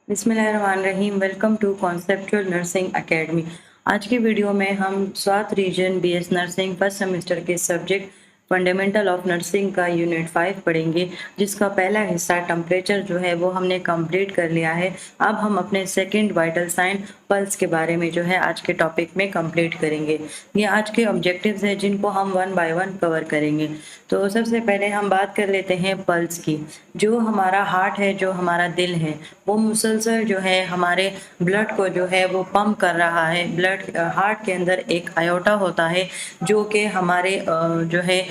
बिस्मिल्लाहिर्रहमानिर्रहीम। Welcome to conceptual nursing academy. आज की वीडियो में हम Swat region BS nursing first semester के सब्जेक्ट फंडामेंटल ऑफ नर्सिंग का यूनिट 5 पढ़ेंगे, जिसका पहला हिस्सा टेम्परेचर जो है वो हमने कंप्लीट कर लिया है। अब हम अपने सेकंड वाइटल साइन पल्स के बारे में जो है आज के टॉपिक में कंप्लीट करेंगे। ये आज के ऑब्जेक्टिव्स हैं जिनको हम वन बाय वन कवर करेंगे। तो सबसे पहले हम बात कर लेते हैं पल्स की। जो हमारा हार्ट है, जो हमारा दिल है, वो मुसलसल जो है हमारे ब्लड को जो है वो पंप कर रहा है। ब्लड हार्ट के अंदर एक आयोटा होता है जो कि हमारे जो है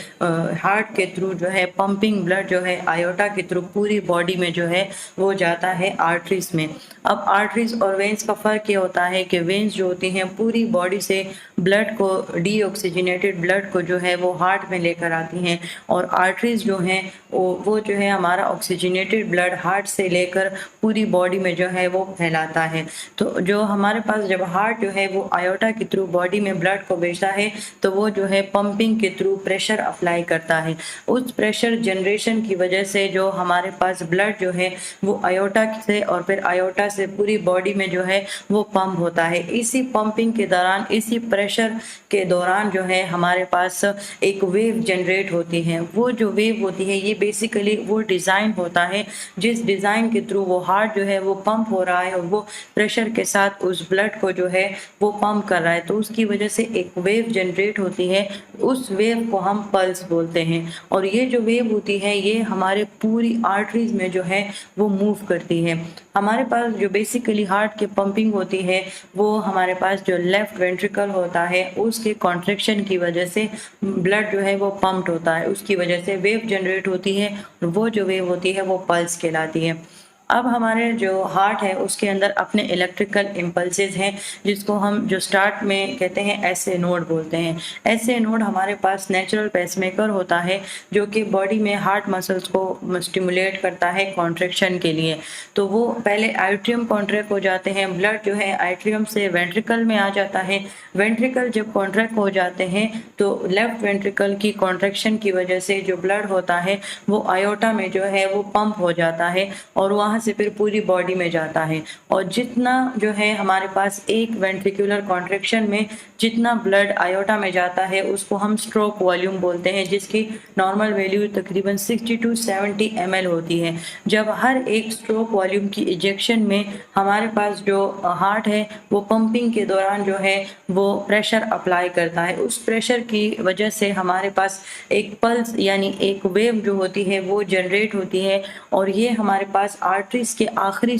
हार्ट के थ्रू जो है पंपिंग ब्लड जो है आयोटा के थ्रू पूरी बॉडी में जो है वो जाता है आर्टरीज में। अब आर्टरीज और वेन्स का फ़र्क ये होता है कि वेन्स जो होती हैं पूरी बॉडी से ब्लड को, डीऑक्सीजनेटेड ब्लड को जो है वो हार्ट में लेकर आती हैं, और आर्टरीज जो हैं वो जो है हमारा ऑक्सीजनेटेड ब्लड हार्ट से लेकर पूरी बॉडी में जो है वो फैलाता है। तो जो हमारे पास जब हार्ट जो है वो आयोटा के थ्रू बॉडी में ब्लड को भेजता है तो वो जो है पंपिंग के थ्रू प्रेशर अप्लाई करता है। उस प्रेशर जनरेशन की वजह से जो हमारे पास ब्लड जो है वो आयोटा से और फिर आयोटा से पूरी बॉडी में जो है वो पंप होता है। इसी पंपिंग के दौरान, इसी प्रेशर के दौरान जो है हमारे पास एक वेव जनरेट होती है। वो जो वेव होती है ये बेसिकली वो डिज़ाइन होता है जिस डिज़ाइन के थ्रू वो हार्ट जो है वो पंप हो रहा है और वो प्रेशर के साथ उस ब्लड को जो है वो पंप कर रहा है, तो उसकी वजह से एक वेव जनरेट होती है। उस वेव को हम पल्स बोलते हैं, और ये जो वेव होती है ये हमारे पूरी आर्टरीज में जो है वो मूव करती है। हमारे पास जो बेसिकली हार्ट की पंपिंग होती है वो हमारे पास जो लेफ्ट वेंट्रिकल होता है उसके कॉन्ट्रैक्शन की वजह से ब्लड जो है वो पंप्ड होता है, उसकी वजह से वेव जनरेट होती है, और वो जो वेव होती है वो पल्स कहलाती है। अब हमारे जो हार्ट है उसके अंदर अपने इलेक्ट्रिकल इम्पल्सेस हैं जिसको हम जो स्टार्ट में कहते हैं एसए नोड बोलते हैं। एसए नोड हमारे पास नेचुरल पेसमेकर होता है जो कि बॉडी में हार्ट मसल्स को स्टिमुलेट करता है कॉन्ट्रैक्शन के लिए। तो वो पहले आइट्रियम कॉन्ट्रैक्ट हो जाते हैं, ब्लड जो है आइट्रियम से वेंट्रिकल में आ जाता है। वेंट्रिकल जब कॉन्ट्रैक्ट हो जाते हैं तो लेफ्ट वेंट्रिकल की कॉन्ट्रैक्शन की वजह से जो ब्लड होता है वो आयोटा में जो है वो पंप हो जाता है और वहाँ से फिर पूरी बॉडी में जाता है। और जितना जो है हमारे पास एक वेंट्रिकुलर कॉन्ट्रैक्शन में जितना ब्लड आयोटा में जाता है उसको हम स्ट्रोक वॉल्यूम बोलते हैं, जिसकी नॉर्मल वैल्यू तकरीबन 60 to 70 ml होती है। जब हर एक स्ट्रोक वॉल्यूम की इंजेक्शन में हमारे पास जो हार्ट है वो पंपिंग के दौरान जो है वो प्रेशर अप्लाई करता है, उस प्रेशर की वजह से हमारे पास एक पल्स यानी एक वेव जो होती है वो जनरेट होती है, और ये हमारे पास आर्टरीज के आखिरी